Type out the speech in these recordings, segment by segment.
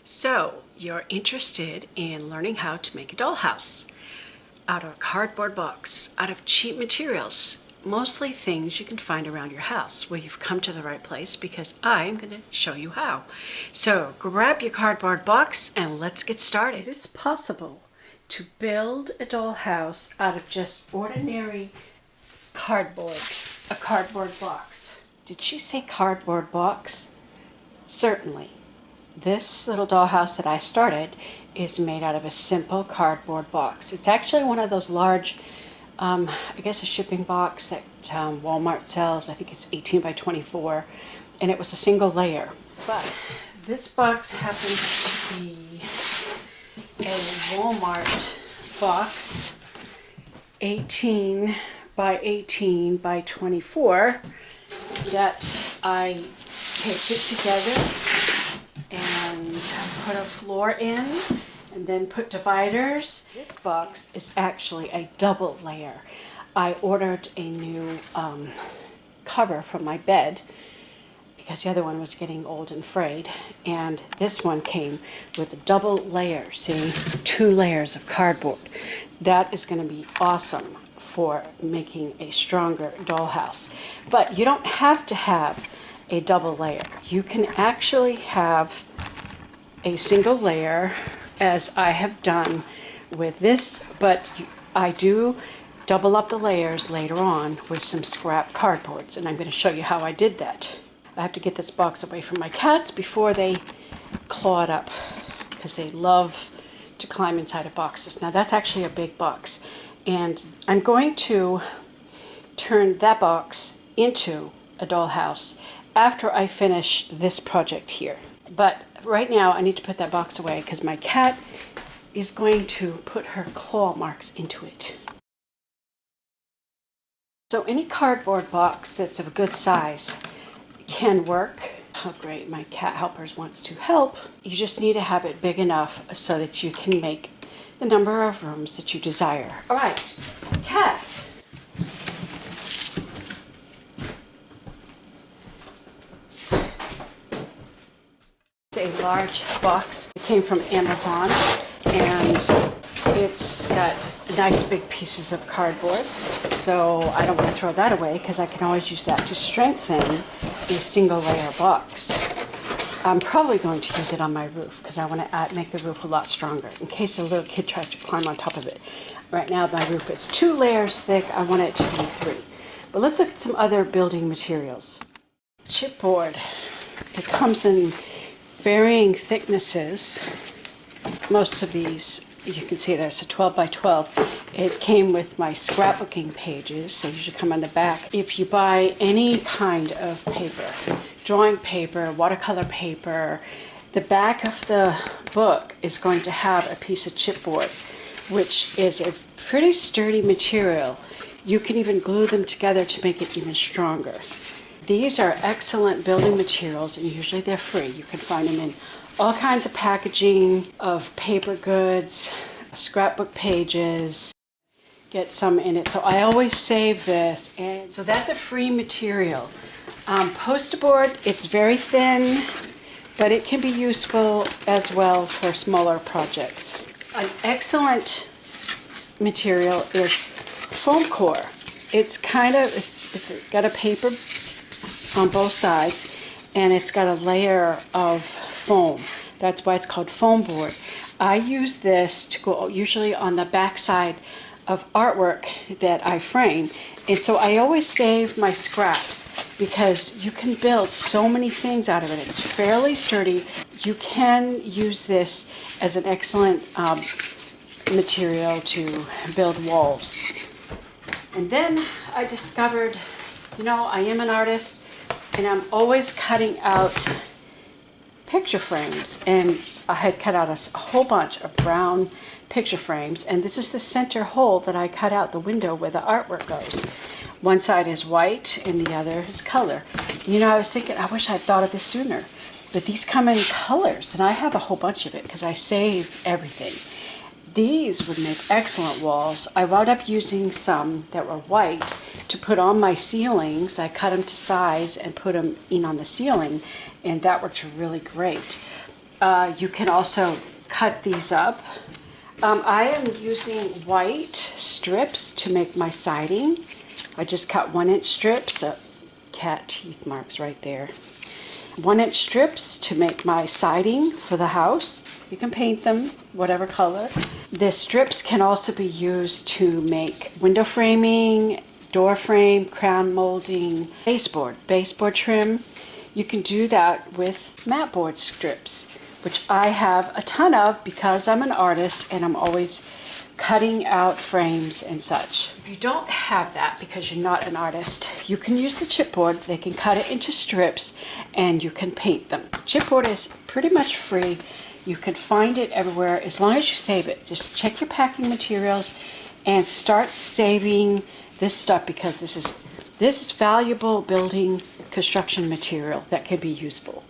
So, you're interested in learning how to make a dollhouse out of a cardboard box, out of cheap materials, mostly things you can find around your house. Well, you've come to the right place because I'm going to show you how. So, grab your cardboard box and let's get started. It is possible to build a dollhouse out of just ordinary cardboard, a cardboard box. Did she say cardboard box? Certainly. This little dollhouse that I started is made out of a simple cardboard box. It's actually one of those large, I guess a shipping box that Walmart sells. I think it's 18 by 24, and it was a single layer. But this box happens to be a Walmart box, 18 by 18 by 24, that I taped it together and put a floor in and then put dividers. This box is actually a double layer. I ordered a new cover from my bed because the other one was getting old and frayed, and this one came with a double layer. See, 2 layers of cardboard. That is going to be awesome for making a stronger dollhouse. But you don't have to have a double layer. You can actually have a single layer, as I have done with this, but I do double up the layers later on with some scrap cardboards, and I'm going to show you how I did that. I have to get this box away from my cats before they claw it up, because they love to climb inside of boxes. Now that's actually a big box, and I'm going to turn that box into a dollhouse after I finish this project here. But right now I need to put that box away because my cat is going to put her claw marks into it. So any cardboard box that's of a good size can work. Oh great, my cat helpers wants to help. You just need to have it big enough so that you can make the number of rooms that you desire. All right, cats. A large box. It came from Amazon, and it's got nice big pieces of cardboard, so I don't want to throw that away because I can always use that to strengthen a single layer box. I'm probably going to use it on my roof because I want to make the roof a lot stronger in case a little kid tries to climb on top of it. Right now my roof is 2 layers thick. I want it to be 3. But let's look at some other building materials. Chipboard. It comes in varying thicknesses. Most of these, you can see there's a 12 by 12. It came with my scrapbooking pages, so you should come on the back. If you buy any kind of paper, drawing paper, watercolor paper, the back of the book is going to have a piece of chipboard, which is a pretty sturdy material. You can even glue them together to make it even stronger. These are excellent building materials, and usually they're free. You can find them in all kinds of packaging of paper goods, scrapbook pages. Get some in it. So I always save this, and so that's a free material. Posterboard, it's very thin, but it can be useful as well for smaller projects. An excellent material is foam core. It's it's got a paper on both sides, and it's got a layer of foam. That's why it's called foam board. I use this to go usually on the back side of artwork that I frame, and so I always save my scraps because you can build so many things out of it. It's fairly sturdy. You can use this as an excellent material to build walls. And then I discovered, I am an artist, and I'm always cutting out picture frames, and I had cut out a whole bunch of brown picture frames, and this is the center hole that I cut out the window where the artwork goes. One side is white and the other is color. I was thinking, I wish I'd thought of this sooner, but these come in colors, and I have a whole bunch of it because I save everything. These would make excellent walls. I wound up using some that were white to put on my ceilings. I cut them to size and put them in on the ceiling, and that worked really great. You can also cut these up. I am using white strips to make my siding. I just cut 1-inch strips, cat teeth marks right there. 1-inch strips to make my siding for the house. You can paint them whatever color. The strips can also be used to make window framing, door frame, crown molding, baseboard trim. You can do that with mat board strips, which I have a ton of because I'm an artist and I'm always cutting out frames and such. If you don't have that because you're not an artist, you can use the chipboard. They can cut it into strips and you can paint them. Chipboard is pretty much free. You can find it everywhere as long as you save it. Just check your packing materials and start saving this stuff because this is valuable building construction material that can be useful.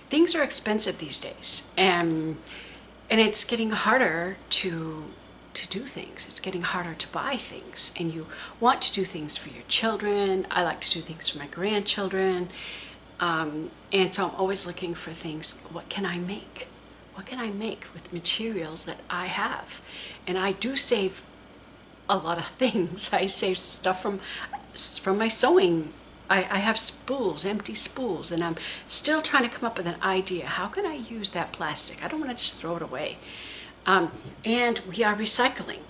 Things are expensive these days, and it's getting harder to do things. It's getting harder to buy things, and you want to do things for your children. I like to do things for my grandchildren, and so I'm always looking for things. What can I make? What can I make with materials that I have? And I do save a lot of things. I save stuff from my sewing. I have spools, empty spools, and I'm still trying to come up with an idea. How can I use that plastic? I don't want to just throw it away. And we are recycling.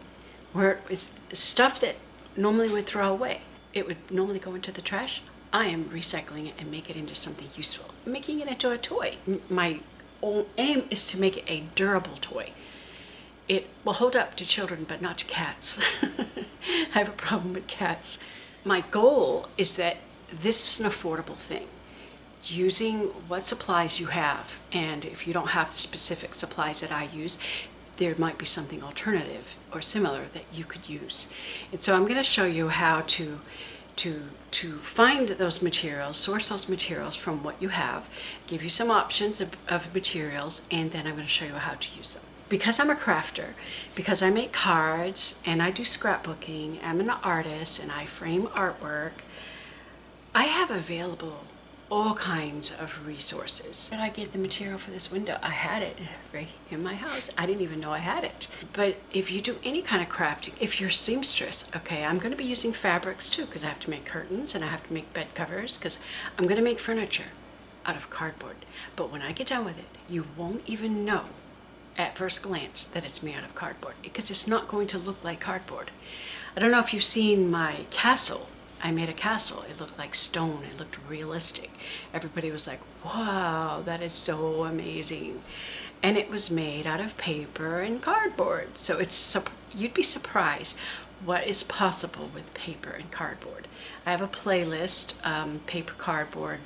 Where it's stuff that normally would throw away. It would normally go into the trash. I am recycling it and make it into something useful. Making it into a toy. My aim is to make it a durable toy. It will hold up to children, but not to cats. I have a problem with cats. My goal is that this is an affordable thing. Using what supplies you have, and if you don't have the specific supplies that I use, there might be something alternative or similar that you could use. And so I'm going to show you how to find those materials, source those materials from what you have, give you some options of materials, and then I'm going to show you how to use them. Because I'm a crafter, because I make cards and I do scrapbooking, I'm an artist and I frame artwork, I have available all kinds of resources. Where did I get the material for this window? I had it right in my house. I didn't even know I had it. But if you do any kind of crafting, if you're a seamstress, okay, I'm going to be using fabrics too because I have to make curtains and I have to make bed covers because I'm going to make furniture out of cardboard. But when I get done with it, you won't even know at first glance that it's made out of cardboard because it's not going to look like cardboard. I don't know if you've seen my castle. I made a castle. It looked like stone. It looked realistic. Everybody was like, wow, that is so amazing. And it was made out of paper and cardboard. So you'd be surprised what is possible with paper and cardboard. I have a playlist, paper cardboard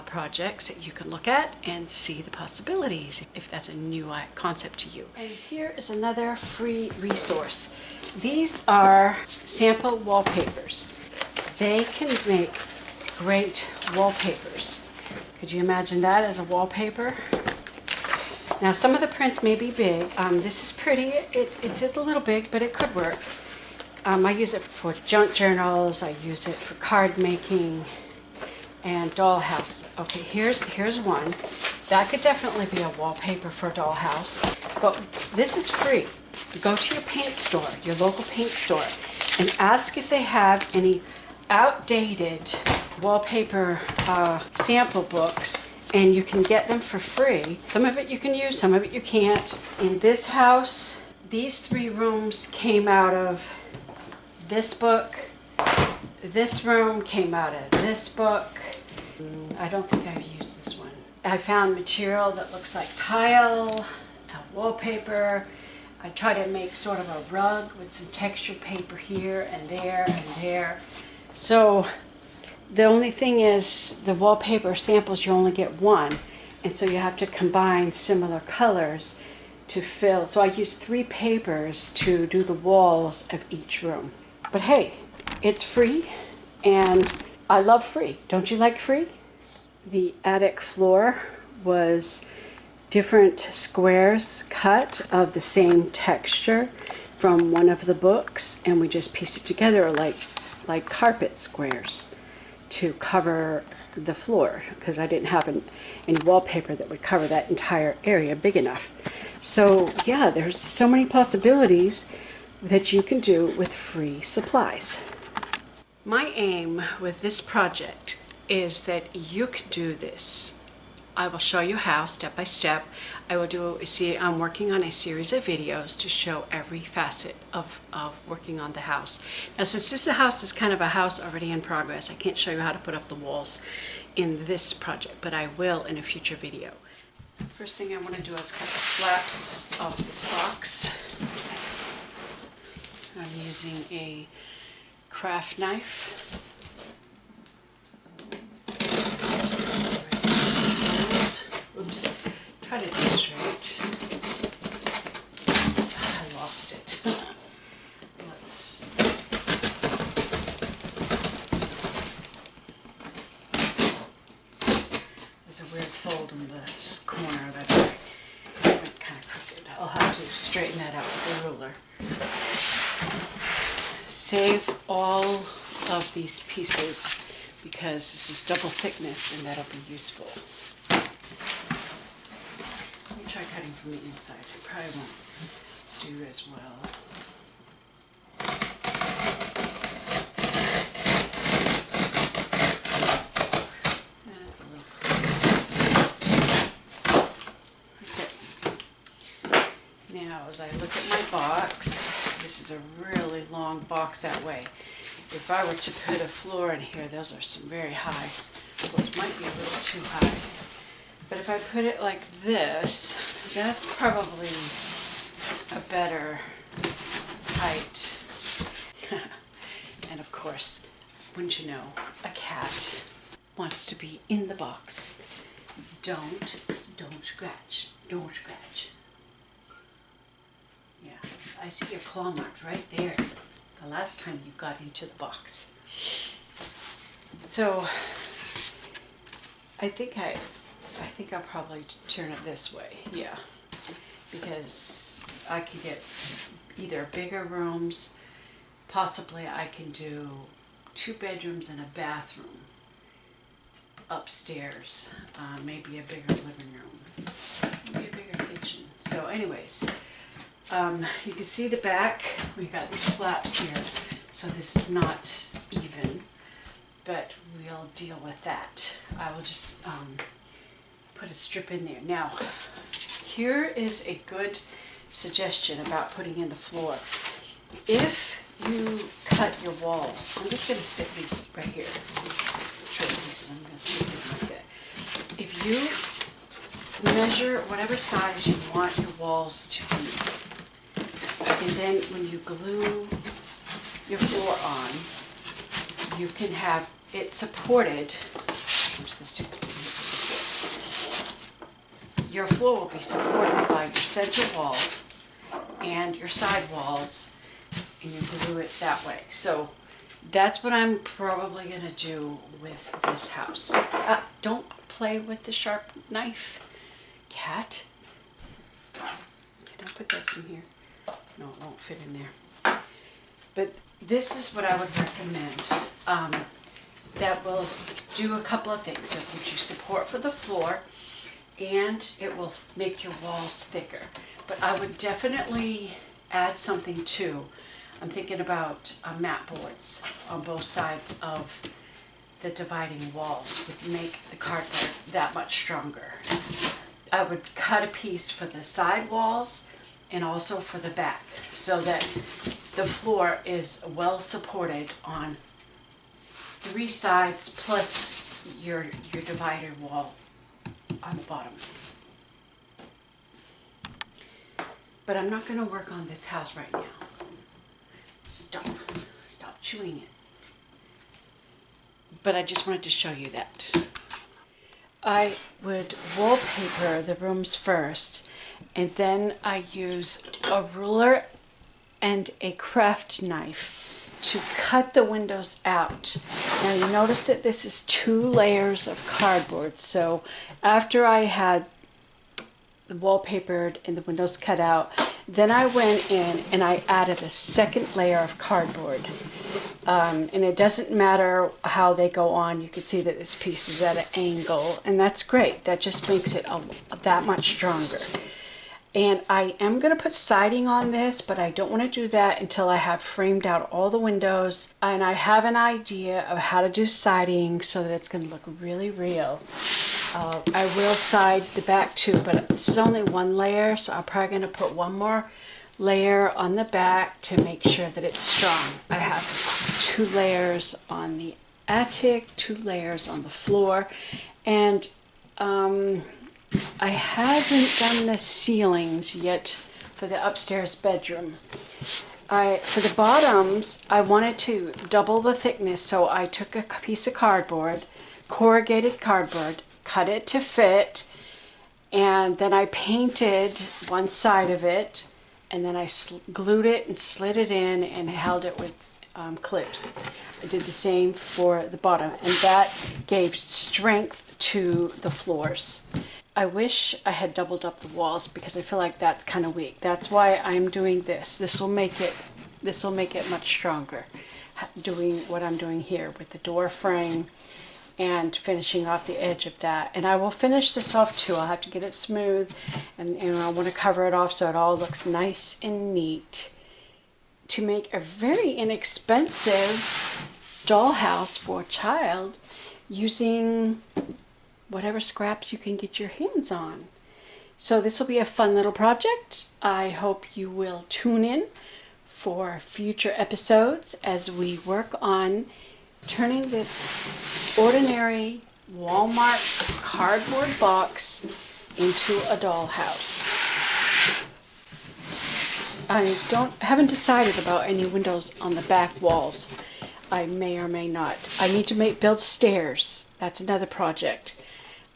projects that you can look at and see the possibilities if that's a new concept to you. And here is another free resource. These are sample wallpapers. They can make great wallpapers. Could you imagine that as a wallpaper? Now some of the prints may be big. This is pretty. It's just a little big, but it could work. I use it for junk journals. I use it for card making. And DollHouse. Okay, here's one. That could definitely be a wallpaper for DollHouse. But this is free. Go to your paint store, your local paint store, and ask if they have any outdated wallpaper sample books, and you can get them for free. Some of it you can use, some of it you can't. In this house, these 3 rooms came out of this book. This room came out of this book. I don't think I've used this one. I found material that looks like tile, a wallpaper. I try to make sort of a rug with some textured paper here and there and there. So the only thing is the wallpaper samples, you only get one. And so you have to combine similar colors to fill. So I used 3 papers to do the walls of each room. But hey, it's free, and I love free. Don't you like free? The attic floor was different squares cut of the same texture from one of the books, and we just pieced it together like carpet squares. to cover the floor because I didn't have any wallpaper that would cover that entire area big enough. So yeah, there's so many possibilities that you can do with free supplies. My aim with this project is that you can do this. I will show you how, step by step. I will I'm working on a series of videos to show every facet of working on the house. Now, since this house is kind of a house already in progress, I can't show you how to put up the walls in this project, but I will in a future video. First thing I want to do is cut the flaps of this box. I'm using a craft knife. Oops, try to do it straight. I lost it. There's a weird fold in this corner that went kind of crooked. I'll have to straighten that out with a ruler. Save all of these pieces because this is double thickness and that'll be useful. Let me try cutting from the inside. It probably won't do as well. That's a little okay. Now, as I look at my box, this is a really long box that way. If I were to put a floor in here, those are some very high floors. Might be a little too high. But if I put it like this, that's probably a better height. And of course, wouldn't you know, a cat wants to be in the box. Don't scratch. Don't scratch. Yeah, I see your claw marks right there. The last time you got into the box. So I think I'll probably turn it this way. Yeah, because I can get either bigger rooms. Possibly I can do 2 bedrooms and a bathroom upstairs. Maybe a bigger living room. Maybe a bigger kitchen. So anyways. You can see the back. We got these flaps here, so this is not even, but we'll deal with that. I will just put a strip in there. Now, here is a good suggestion about putting in the floor. If you cut your walls, I'm just going to stick these right here. These tray pieces, I'm going to stick them like that. If you measure whatever size you want your walls to be, and then when you glue your floor on, you can have it supported. I'm just going to stick this in here. Your floor will be supported by your center wall and your side walls, and you glue it that way. So that's what I'm probably going to do with this house. Don't play with the sharp knife, cat. Can I put this in here? No, it won't fit in there. But this is what I would recommend. That will do a couple of things. It'll give you support for the floor, and it will make your walls thicker. But I would definitely add something too. I'm thinking about mat boards on both sides of the dividing walls would make the cardboard that much stronger. I would cut a piece for the side walls and also for the back, so that the floor is well supported on 3 sides plus your divider wall on the bottom. But I'm not going to work on this house right now. Stop chewing it. But I just wanted to show you that. I would wallpaper the rooms first, and then I use a ruler and a craft knife to cut the windows out. Now you notice that this is 2 layers of cardboard. So after I had the wallpapered and the windows cut out, then I went in and I added a second layer of cardboard. And it doesn't matter how they go on. You can see that this piece is at an angle, and that's great. That just makes it that much stronger. And I am going to put siding on this, but I don't want to do that until I have framed out all the windows and I have an idea of how to do siding so that it's going to look really real. I will side the back too, but this is only one layer, so I'm probably going to put one more layer on the back to make sure that it's strong. I have 2 layers on the attic, 2 layers on the floor, and I haven't done the ceilings yet for the upstairs bedroom. For the bottoms, I wanted to double the thickness, so I took a piece of cardboard, corrugated cardboard, cut it to fit, and then I painted one side of it, and then I glued it and slid it in and held it with clips. I did the same for the bottom, and that gave strength to the floors. I wish I had doubled up the walls because I feel like that's kind of weak. That's why I'm doing this. This will make it much stronger, doing what I'm doing here with the door frame and finishing off the edge of that. And I will finish this off too. I'll have to get it smooth, and I want to cover it off so it all looks nice and neat to make a very inexpensive dollhouse for a child using whatever scraps you can get your hands on. So this will be a fun little project. I hope you will tune in for future episodes as we work on turning this ordinary Walmart cardboard box into a dollhouse. I haven't decided about any windows on the back walls. I may or may not. I need to build stairs. That's another project.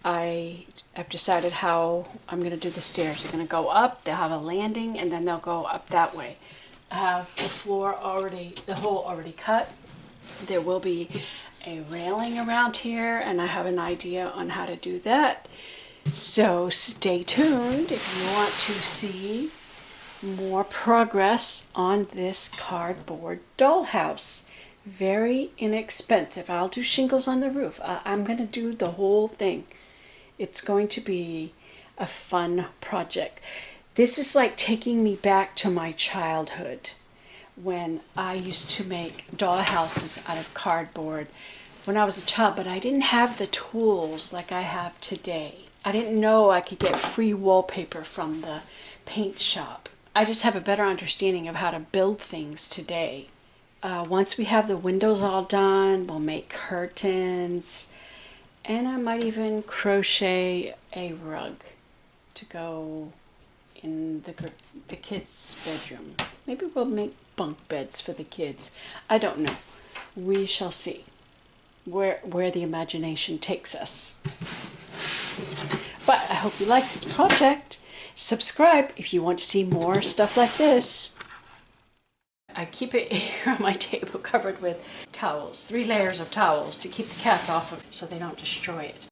I have decided how I'm going to do the stairs. They're going to go up, they'll have a landing, and then they'll go up that way. I have the floor already, the hole already cut. There will be a railing around here, and I have an idea on how to do that. So stay tuned if you want to see more progress on this cardboard dollhouse. Very inexpensive. I'll do shingles on the roof. I'm going to do the whole thing. It's going to be a fun project. This is like taking me back to my childhood when I used to make dollhouses out of cardboard when I was a child, but I didn't have the tools like I have today. I didn't know I could get free wallpaper from the paint shop. I just have a better understanding of how to build things today. Once we have the windows all done, we'll make curtains, and I might even crochet a rug to go in the kids' bedroom. Maybe we'll make bunk beds for the kids. I don't know. We shall see where the imagination takes us. But I hope you like this project. Subscribe if you want to see more stuff like this. I keep it here on my table covered with towels, 3 layers of towels to keep the cats off of it so they don't destroy it.